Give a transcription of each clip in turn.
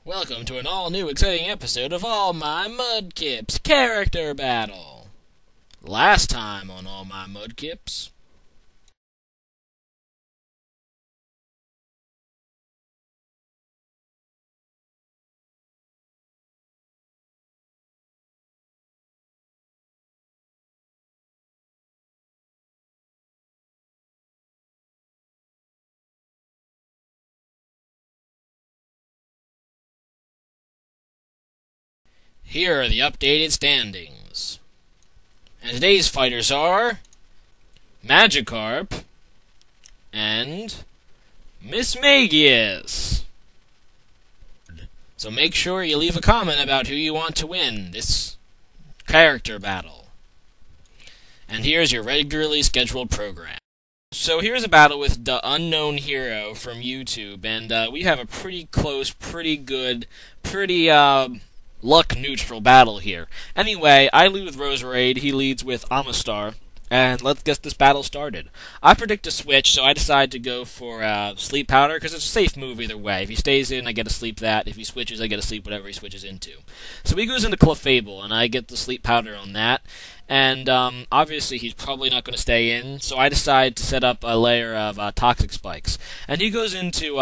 Welcome to an all-new exciting episode of All My Mudkips Character Battle. Last time on All My Mudkips. Here are the updated standings. And today's fighters are Magikarp and Mismagius. So make sure you leave a comment about who you want to win this character battle. And here's your regularly scheduled program. So here's a battle with DaUnknownHero from YouTube, and we have a pretty close, pretty good, pretty luck-neutral battle here. Anyway, I lead with Roserade, he leads with Amistar, and let's get this battle started. I predict a switch, so I decide to go for Sleep Powder, because it's a safe move either way. If he stays in, I get to sleep that. If he switches, I get to sleep whatever he switches into. So he goes into Clefable, and I get the Sleep Powder on that. And obviously he's probably not going to stay in, so I decide to set up a layer of Toxic Spikes. And he goes into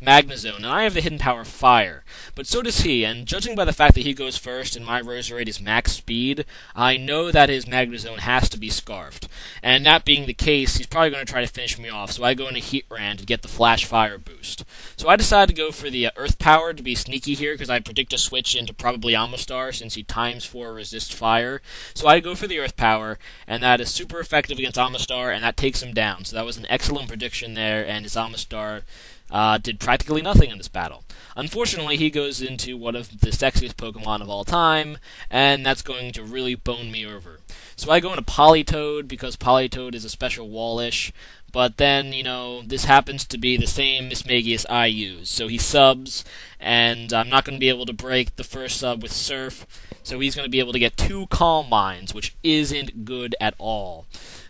Magnezone, and I have the hidden power Fire, but so does he, and judging by the fact that he goes first and my Roserade is max speed, I know that his Magnezone has to be Scarfed, and that being the case, he's probably going to try to finish me off, so I go into Heatran to get the Flash Fire boost. So I decide to go for the Earth Power to be sneaky here, because I predict a switch into probably Amistar, since he times 4 resist Fire, so I go for the Earth Power, and that is super effective against Amistar, and that takes him down, so that was an excellent prediction there, and his Amistar did practically nothing in this battle. Unfortunately, he goes into one of the sexiest Pokemon of all time, and that's going to really bone me over. So I go into Politoed, because Politoed is a special wallish, but then, you know, this happens to be the same Mismagius I use. So he subs, and I'm not going to be able to break the first sub with Surf, so he's going to be able to get 2 Calm Minds, which isn't good at all.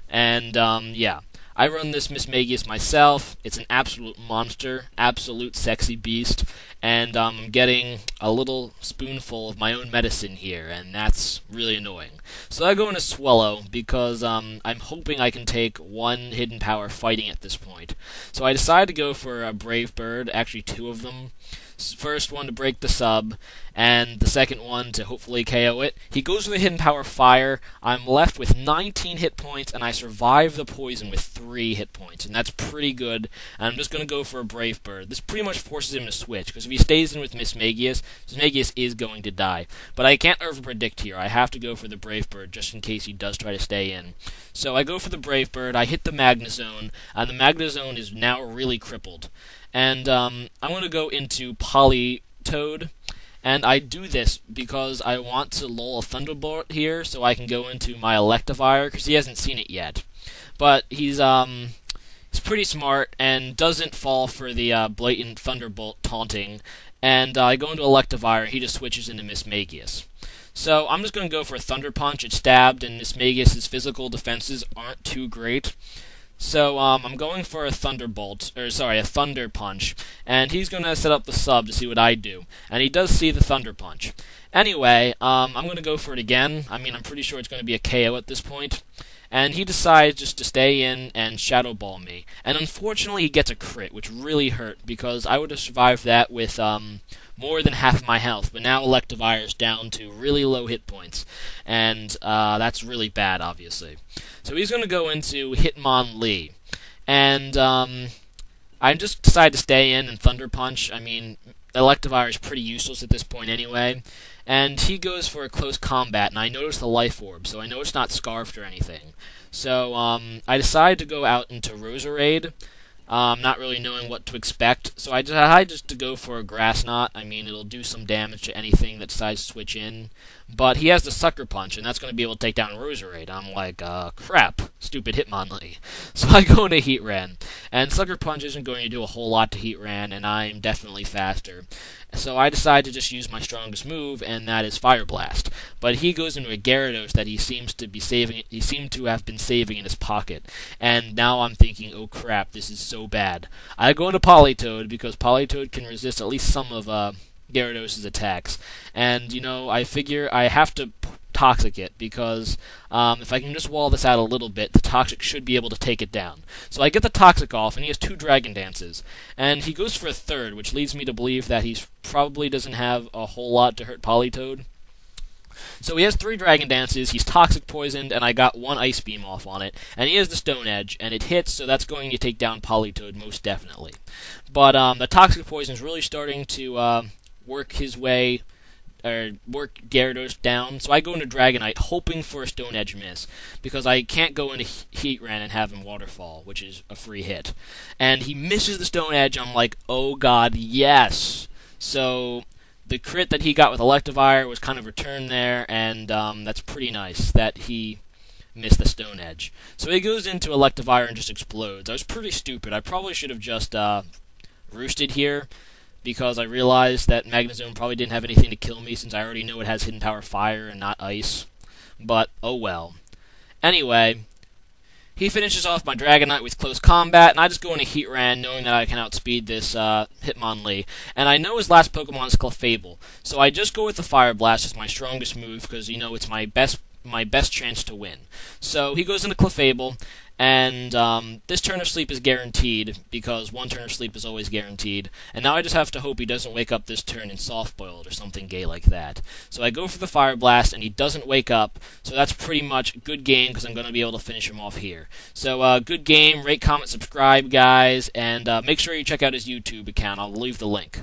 And, yeah. I run this Mismagius myself. It's an absolute monster, absolute sexy beast, and I'm getting a little spoonful of my own medicine here, and that's really annoying. So I go into Swallow, because I'm hoping I can take 1 hidden power fighting at this point. So I decide to go for a Brave Bird, actually 2 of them. First one to break the sub, and the second one to hopefully KO it. He goes for the hidden power Fire. I'm left with 19 hit points, and I survive the poison with 3 hit points, and that's pretty good. And I'm just going to go for a Brave Bird. This pretty much forces him to switch, because if he stays in with Mismagius, Mismagius is going to die. But I can't over-predict here. I have to go for the Brave Bird, just in case he does try to stay in. So I go for the Brave Bird, I hit the Magnezone, and the Magnezone is now really crippled. And I'm going to go into Politoed, and I do this because I want to lull a Thunderbolt here so I can go into my Electivire, because he hasn't seen it yet. But he's pretty smart and doesn't fall for the blatant Thunderbolt taunting, and I go into Electivire, and he just switches into Mismagius. So I'm just going to go for a Thunder Punch. It's stabbed, and Mismagius' physical defenses aren't too great. So, I'm going for a Thunder Punch, and he's going to set up the sub to see what I do, and he does see the Thunder Punch. Anyway, I'm going to go for it again. I mean, I'm pretty sure it's going to be a KO at this point, and he decides just to stay in and Shadow Ball me, and unfortunately he gets a crit, which really hurt, because I would have survived that with, more than half my health, but now Electivire's down to really low hit points, and that's really bad, obviously. So he's going to go into Hitmonlee, and I just decide to stay in and Thunder Punch. I mean, Electivire is pretty useless at this point anyway, and he goes for a close combat, and I notice the Life Orb, so I know it's not Scarfed or anything. So I decide to go out into Roserade, not really knowing what to expect, so I decide just to go for a Grass Knot. I mean, it'll do some damage to anything that decides to switch in, but he has the Sucker Punch, and that's going to be able to take down Roserade. I'm like, crap, stupid Hitmonlee. So I go into Heatran, and Sucker Punch isn't going to do a whole lot to Heatran, and I'm definitely faster. So I decide to just use my strongest move, and that is Fire Blast. But he goes into a Gyarados that he seemed to have been saving in his pocket. And now I'm thinking, oh crap, this is so bad. I go into Politoed, because Politoed can resist at least some of Gyarados' attacks. And, you know, I figure I have to Toxic it, because if I can just wall this out a little bit, the Toxic should be able to take it down. So I get the Toxic off, and he has 2 Dragon Dances. And he goes for a third, which leads me to believe that he probably doesn't have a whole lot to hurt Politoed. So he has 3 Dragon Dances, he's Toxic Poisoned, and I got 1 Ice Beam off on it. And he has the Stone Edge, and it hits, so that's going to take down Politoed most definitely. But the Toxic Poison is really starting to work his way, or work Gyarados down, so I go into Dragonite hoping for a Stone Edge miss, because I can't go into Heatran and have him Waterfall, which is a free hit. And he misses the Stone Edge, I'm like, oh god, yes! So the crit that he got with Electivire was kind of returned there, and that's pretty nice that he missed the Stone Edge. So he goes into Electivire and just explodes. I was pretty stupid. I probably should have just roosted here, because I realized that Magnezone probably didn't have anything to kill me, since I already know it has Hidden Power Fire and not Ice. But, oh well. Anyway, he finishes off my Dragonite with Close Combat, and I just go into Heatran, knowing that I can outspeed this Hitmonlee. And I know his last Pokemon is Clefable, so I just go with the Fire Blast as my strongest move, because, you know, it's my best chance to win. So he goes into Clefable, and this turn of sleep is guaranteed, because 1 turn of sleep is always guaranteed. And now I just have to hope he doesn't wake up this turn and soft-boiled or something gay like that. So I go for the Fire Blast, and he doesn't wake up, so that's pretty much good game, because I'm going to be able to finish him off here. So good game, rate, comment, subscribe, guys, and make sure you check out his YouTube account. I'll leave the link.